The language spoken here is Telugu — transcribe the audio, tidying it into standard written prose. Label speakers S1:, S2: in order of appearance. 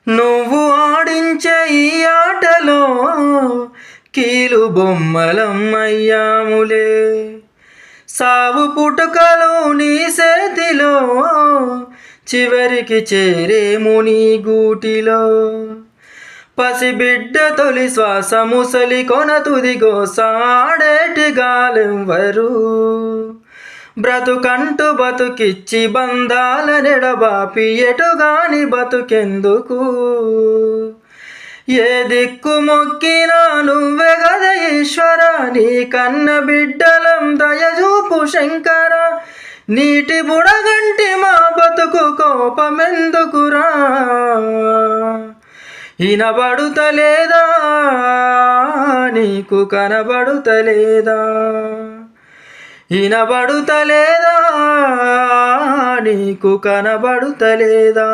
S1: నువ్వు ఆడించే ఈ ఆటలో కీలు బొమ్మలమ్మయ్యాములే. సావు పుట్టుకలు నీ చేతిలో, చివరికి చేరేము నీ గూటిలో. పసిబిడ్డ తొలి శ్వాస ముసలి కొన తుదిగో సాడేటి గాలెవ్వరు. బ్రతుకంటూ బతుకిచ్చి బంధాల నెడబాపి ఎటుగాని బతుకెందుకు. ఏ దిక్కు మొక్కినా నువ్వే గద ఈశ్వర, నీ కన్న బిడ్డలం దయచూపు శంకర. నీటి బుడగంటి మా బతుకు కోపమెందుకురా. ఇనబడుతలేదా నీకు కనబడుతలేదా, ఇనబడుతలేదా నీకు కనబడుతలేదా.